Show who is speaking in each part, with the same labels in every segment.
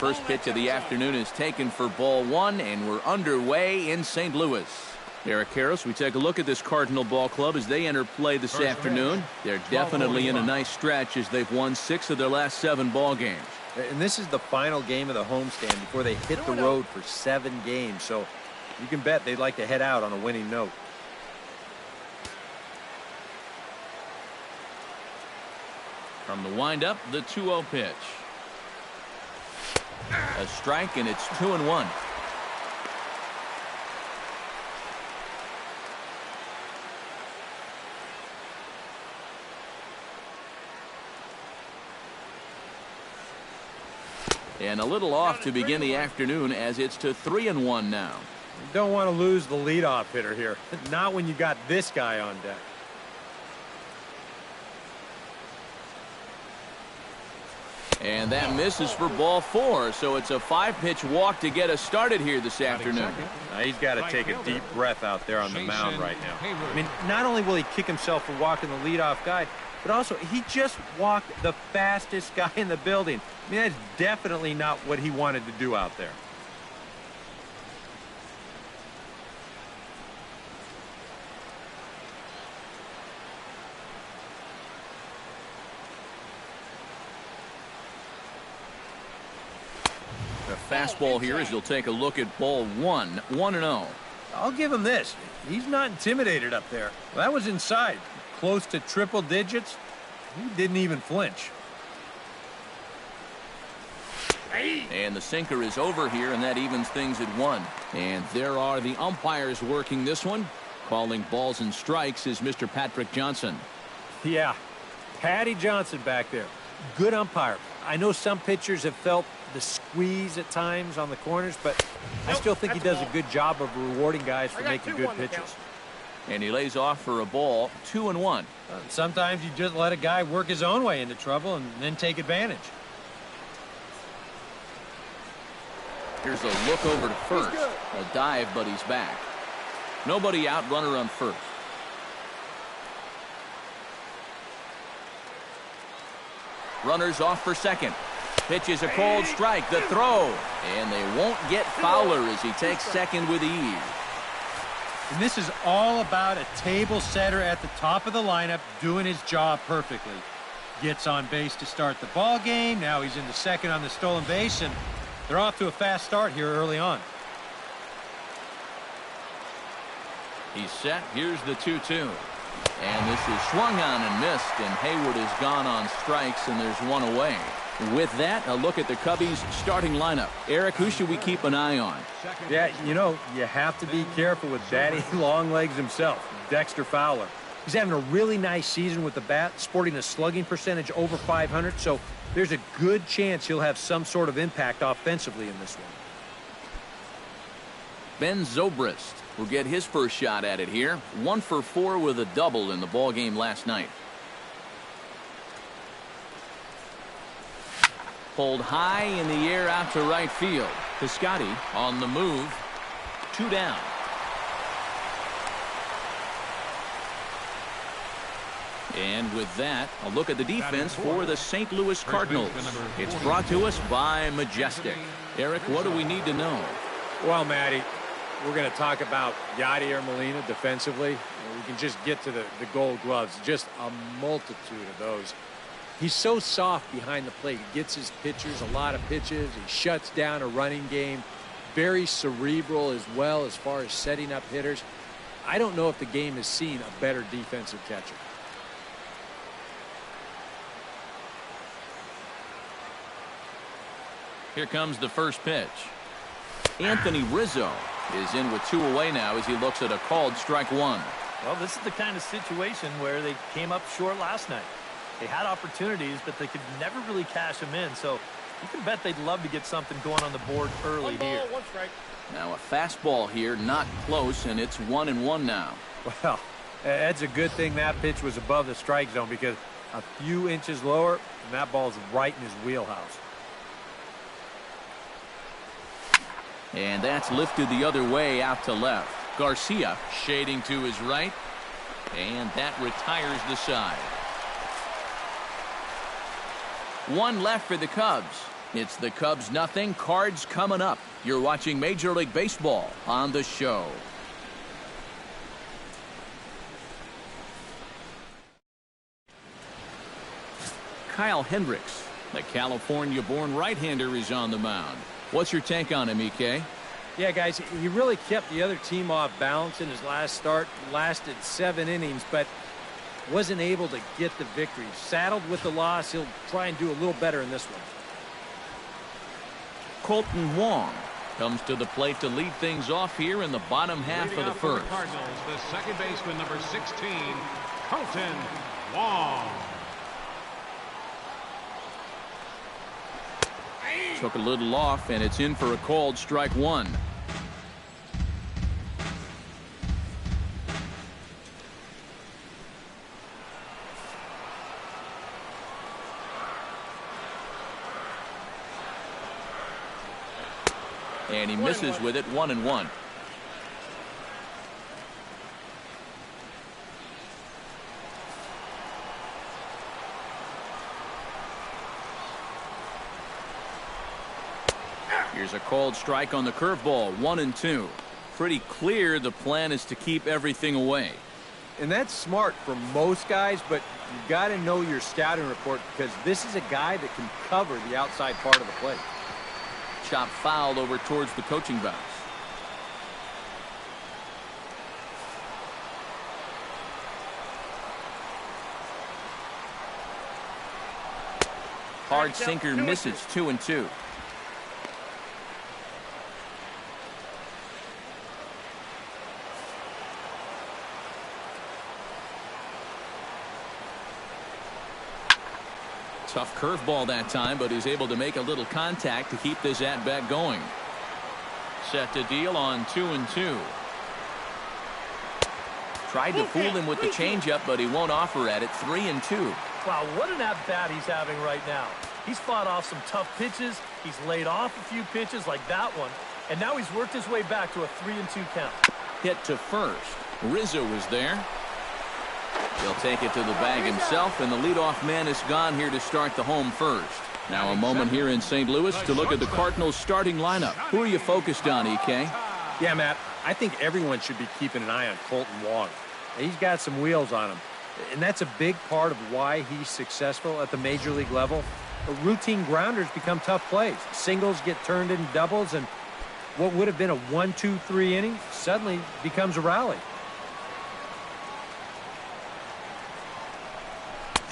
Speaker 1: first pitch of the afternoon is taken for ball one, and we're underway in St. Louis. Eric Harris, we take a look at this Cardinal ball club as they enter play this afternoon. They're definitely in a nice stretch as they've won 6 of their last 7 ball games.
Speaker 2: And this is the final game of the homestand before they hit the road for 7 games. So you can bet they'd like to head out on a winning note.
Speaker 1: From the windup, the 2-0 pitch. A strike, and it's 2-1. And a little off to begin the afternoon as it's to 3-1 now.
Speaker 2: You don't want to lose the leadoff hitter here. Not when you got this guy on deck.
Speaker 1: And that misses for ball 4, so it's a 5-pitch walk to get us started here this afternoon.
Speaker 2: He's got to take a deep breath out there on the mound right now. I mean, not only will he kick himself for walking the leadoff guy, but also he just walked the fastest guy in the building. I mean, that's definitely not what he wanted to do out there.
Speaker 1: The fastball here as you'll take a look at ball 1, 1-0.
Speaker 2: I'll give him this. He's not intimidated up there. Well, that was inside. Close to triple digits. He didn't even flinch.
Speaker 1: And the sinker is over here, and that evens things at 1. And there are the umpires working this one. Calling balls and strikes is Mr. Patrick Johnson.
Speaker 2: Yeah, Patty Johnson back there. Good umpire. I know some pitchers have felt the squeeze at times on the corners, but I still think he does a good job of rewarding guys for making good pitches.
Speaker 1: And he lays off for a ball, 2-1.
Speaker 2: Sometimes you just let a guy work his own way into trouble and then take advantage.
Speaker 1: Here's a look over to first. A dive, but he's back. Nobody out, runner on first. Runners off for second. Pitch is a cold strike. The throw. And they won't get Fowler as he takes second with ease.
Speaker 2: And this is all about a table setter at the top of the lineup doing his job perfectly. Gets on base to start the ball game. Now he's into second on the stolen base, and they're off to a fast start here early on.
Speaker 1: He's set. Here's the 2-2. And this is swung on and missed, and Hayward is gone on strikes, and there's one away. With that, a look at the Cubbies' starting lineup. Eric, who should we keep an eye on?
Speaker 2: Yeah, you know, you have to be careful with Daddy Longlegs himself, Dexter Fowler. He's having a really nice season with the bat, sporting a slugging percentage over 500, so there's a good chance he'll have some sort of impact offensively in this one.
Speaker 1: Ben Zobrist will get his first shot at it here. 1 for 4 with a double in the ball game last night. Pulled high in the air out to right field. Piscotty on the move. 2 down. And with that, a look at the defense for the St. Louis Cardinals. It's brought to us by Majestic. Eric, what do we need to know?
Speaker 2: Well, Matty, we're going to talk about Yadier Molina defensively. We can just get to the gold gloves. Just a multitude of those. He's so soft behind the plate. He gets his pitchers a lot of pitches. He shuts down a running game. Very cerebral as well as far as setting up hitters. I don't know if the game has seen a better defensive catcher.
Speaker 1: Here comes the first pitch. Anthony Rizzo is in with 2 away now as he looks at a called strike 1.
Speaker 3: Well, this is the kind of situation where they came up short last night. They had opportunities, but they could never really cash them in. So you can bet they'd love to get something going on the board early here.
Speaker 1: Now a fastball here, not close, and it's 1-1 now.
Speaker 2: Well, that's a good thing that pitch was above the strike zone, because a few inches lower, and that ball's right in his wheelhouse.
Speaker 1: And that's lifted the other way out to left. Garcia shading to his right, and that retires the side. 1 left for the Cubs. It's the Cubs nothing, Cards coming up. You're watching Major League Baseball on the show. Kyle Hendricks, the California-born right-hander, is on the mound. What's your take on him, EK?
Speaker 2: Yeah, guys, he really kept the other team off balance in his last start. Lasted 7 innings, but wasn't able to get the victory. Saddled with the loss, he'll try and do a little better in this one.
Speaker 1: Colton Wong comes to the plate to lead things off here in the bottom half of the first.
Speaker 4: Cardinals, the second baseman, number 16, Colton Wong.
Speaker 1: Took a little off, and it's in for a called strike one. And he misses with it, 1-1. Here's a called strike on the curveball, 1-2. Pretty clear the plan is to keep everything away.
Speaker 2: And that's smart for most guys, but you've got to know your scouting report because this is a guy that can cover the outside part of the plate.
Speaker 1: Chop fouled over towards the coaching box. Hard sinker misses, 2-2. Tough curveball that time, but he's able to make a little contact to keep this at-bat going. Set to deal on 2-2. Tried to fool him with the changeup, but he won't offer at it. 3-2.
Speaker 3: Wow, what an at-bat he's having right now. He's fought off some tough pitches. He's laid off a few pitches like that one. And now he's worked his way back to a 3-2 count.
Speaker 1: Hit to first. Rizzo is there. He'll take it to the bag himself, and the leadoff man is gone here to start the home first. Now a moment here in St. Louis to look at the Cardinals' starting lineup. Who are you focused on, EK?
Speaker 2: Yeah, Matt, I think everyone should be keeping an eye on Colton Wong. He's got some wheels on him, and that's a big part of why he's successful at the major league level. Routine grounders become tough plays. Singles get turned into doubles, and what would have been a 1-2-3 inning suddenly becomes a rally.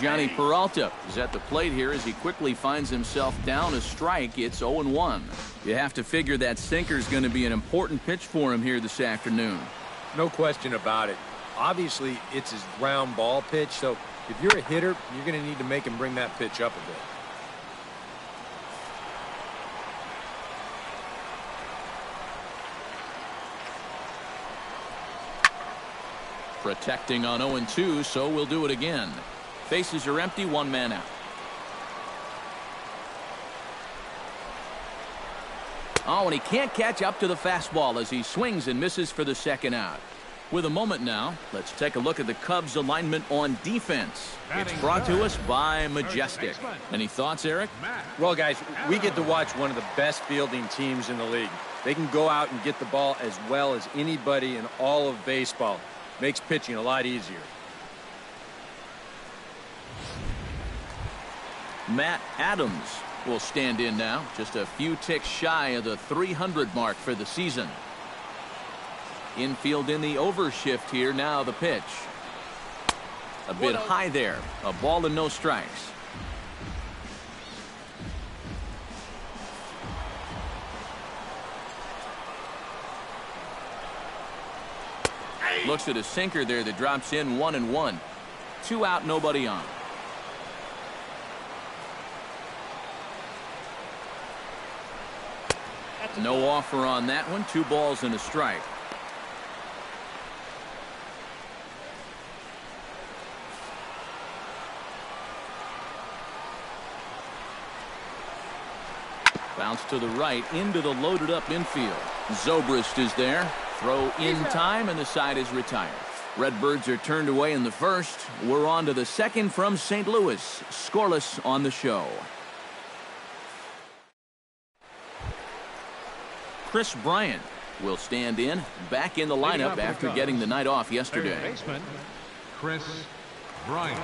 Speaker 1: Johnny Peralta is at the plate here as he quickly finds himself down a strike. It's 0-1. You have to figure that sinker is going to be an important pitch for him here this afternoon.
Speaker 2: No question about it. Obviously, it's his ground ball pitch, so if you're a hitter, you're going to need to make him bring that pitch up a bit.
Speaker 1: Protecting on 0-2, so we'll do it again. Bases are empty, one man out. Oh, and he can't catch up to the fastball as he swings and misses for the second out. With a moment now, let's take a look at the Cubs' alignment on defense. It's brought to us by Majestic. Any thoughts, Eric?
Speaker 2: Well, guys, we get to watch one of the best fielding teams in the league. They can go out and get the ball as well as anybody in all of baseball. Makes pitching a lot easier.
Speaker 1: Matt Adams will stand in now, just a few ticks shy of the 300 mark for the season. Infield in the overshift here. Now the pitch. A bit high there. A ball and no strikes. Looks at a sinker there that drops in, 1-1. 2 out, nobody on. No offer on that one. 2 balls and a strike. Bounce to the right into the loaded up infield. Zobrist is there. Throw in time, and the side is retired. Redbirds are turned away in the first. We're on to the second from St. Louis. Scoreless on the show. Chris Bryant will stand in, back in the lineup after getting the night off yesterday.
Speaker 4: Third baseman, Chris Bryant.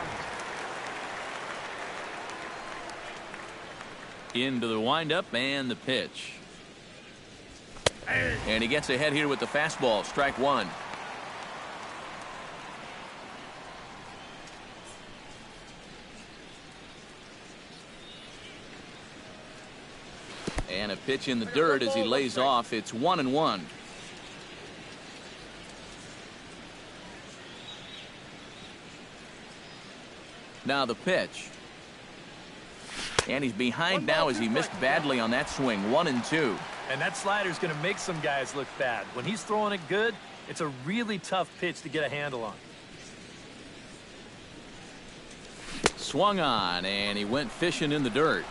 Speaker 1: Into the windup and the pitch. And he gets ahead here with the fastball. Strike one. And a pitch in the dirt as he lays off. It's 1-1. Now the pitch. And he's behind now as he missed badly on that swing. 1-2.
Speaker 3: And that slider's going to make some guys look bad. When he's throwing it good, it's a really tough pitch to get a handle on.
Speaker 1: Swung on, and he went fishing in the dirt.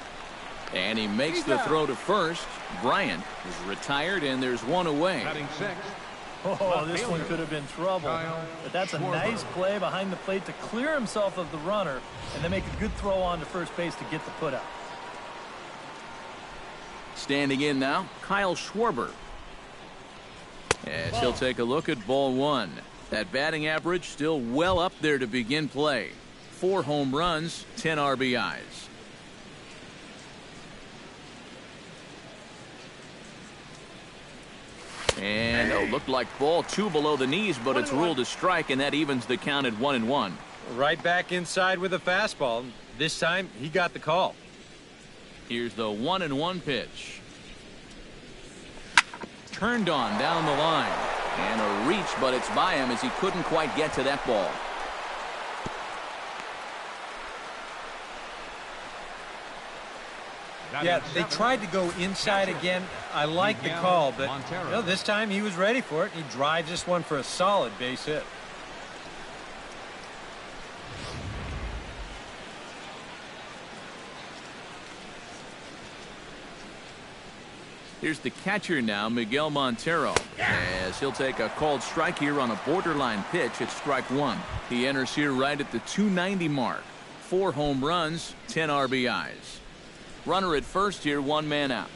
Speaker 1: And he makes the throw to first. Bryant is retired, and there's one away.
Speaker 4: Batting sixth.
Speaker 3: Oh, this one could have been trouble. But that's a nice play behind the plate to clear himself of the runner and then make a good throw on to first base to get the put out.
Speaker 1: Standing in now, Kyle Schwarber. As he'll take a look at ball one. That batting average still well up there to begin play. 4 home runs, 10 RBIs. And looked like ball 2 below the knees, but it's ruled a strike, and that evens the count at 1-1.
Speaker 2: Right back inside with a fastball. This time he got the call.
Speaker 1: Here's the 1-1 pitch. Turned on down the line. And a reach, but it's by him as he couldn't quite get to that ball.
Speaker 2: Yeah, they tried to go inside again. I like the call, but this time he was ready for it. He drives this one for a solid base hit.
Speaker 1: Here's the catcher now, Miguel Montero, as he'll take a called strike here on a borderline pitch at strike one. He enters here right at the 290 mark. 4 home runs, 10 RBIs. Runner at first here, 1 man out.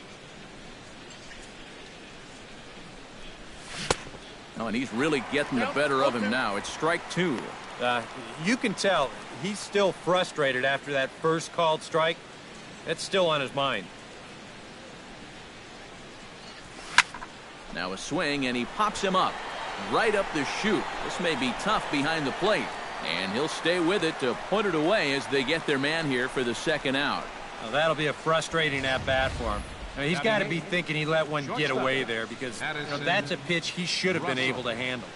Speaker 1: Oh, and he's really getting the better of him now. It's strike 2.
Speaker 2: You can tell he's still frustrated after that first called strike. That's still on his mind.
Speaker 1: Now a swing, and he pops him up right up the chute. This may be tough behind the plate, and he'll stay with it to put it away as they get their man here for the second out.
Speaker 2: Well, that'll be a frustrating at-bat for him. I mean, he's got to be thinking he let one get away there because that's a pitch he should have been able to handle.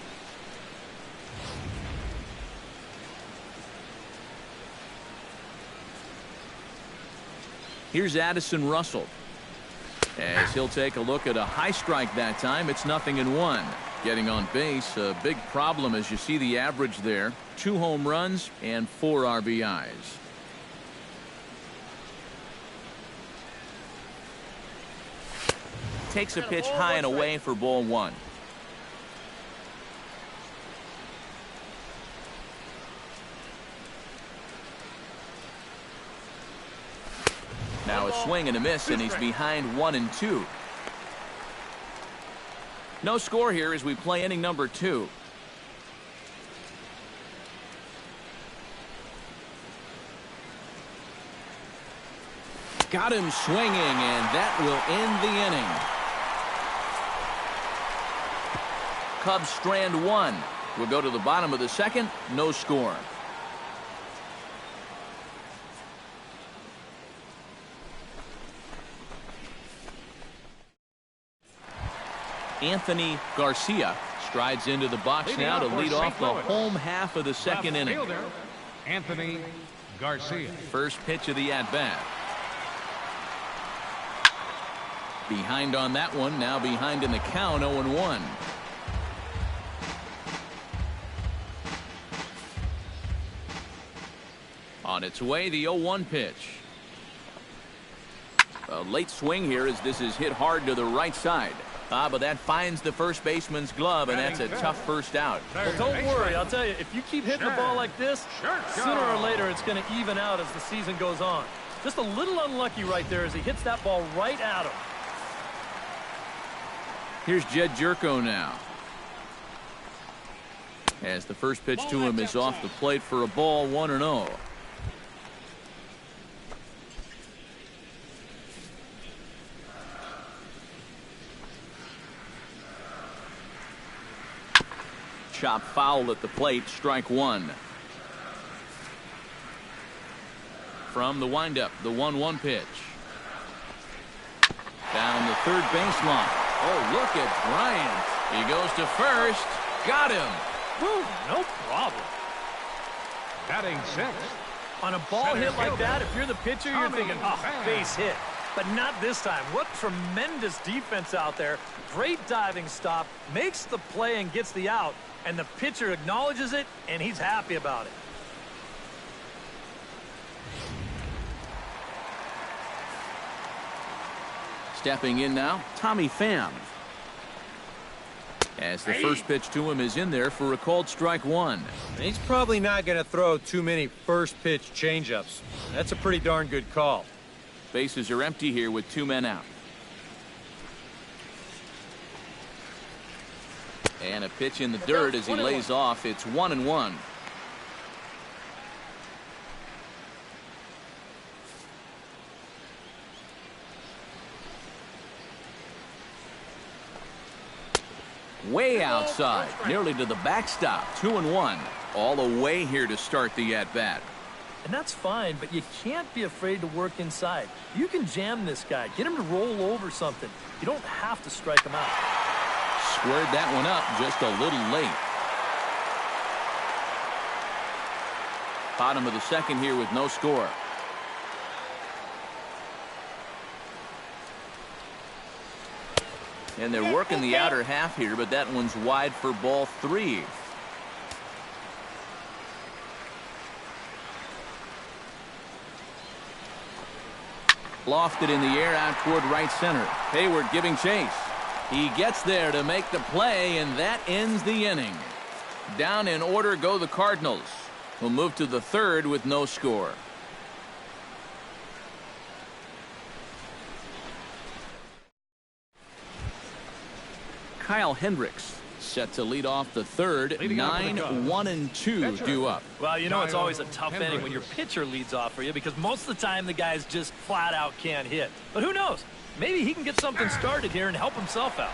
Speaker 1: Here's Addison Russell. As he'll take a look at a high strike that time. It's 0-1. Getting on base, a big problem as you see the average there. 2 home runs and 4 RBIs. Takes a pitch high and away for ball 1. Now a swing and a miss, and he's behind 1-2. No score here as we play inning number 2. Got him swinging, and that will end the inning. Cubs strand 1. We'll go to the bottom of the second. No score. Anthony Garcia strides into the box now to lead off the home half of the second inning.
Speaker 4: Anthony Garcia.
Speaker 1: First pitch of the at-bat. Behind on that one, now behind in the count, 0-1. On its way, the 0-1 pitch. A late swing here as this is hit hard to the right side. But that finds the first baseman's glove, and that's a tough first out.
Speaker 3: Well, don't worry. I'll tell you, if you keep hitting the ball like this, sooner or later it's going to even out as the season goes on. Just a little unlucky right there as he hits that ball right at him.
Speaker 1: Here's Jed Jerko now. As the first pitch to him is off the plate for a ball, 1-0. Chop foul at the plate, strike one. From the windup, the 1-1 pitch. Down the third baseline. Oh, look at Bryant. He goes to first. Got him.
Speaker 3: Woo, no problem.
Speaker 4: Batting six.
Speaker 3: On a ball hit like that, if you're the pitcher, you're thinking, oh, base hit. But not this time. What tremendous defense out there. Great diving stop. Makes the play and gets the out. And the pitcher acknowledges it, and he's happy about it.
Speaker 1: Stepping in now, Tommy Pham. As the first pitch to him is in there for a called strike one.
Speaker 2: He's probably not going to throw too many first pitch changeups. That's a pretty darn good call.
Speaker 1: Bases are empty here with 2 men out. And a pitch in the dirt as he lays off. It's 1-1. Way outside, nearly to the backstop. 2-1. All the way here to start the at-bat.
Speaker 3: And that's fine, but you can't be afraid to work inside. You can jam this guy. Get him to roll over something. You don't have to strike him out.
Speaker 1: Squared that one up just a little late. Bottom of the second here with no score. And they're working the outer half here, but that one's wide for ball 3. Lofted in the air out toward right center. Hayward giving chase. He gets there to make the play, and that ends the inning. Down in order go the Cardinals, who move to the third with no score. Kyle Hendricks set to lead off the third. 9, 1, and 2 due up.
Speaker 3: Well, you know it's always a tough inning when your pitcher leads off for you because most of the time the guys just flat out can't hit. But who knows? Maybe he can get something started here and help himself out.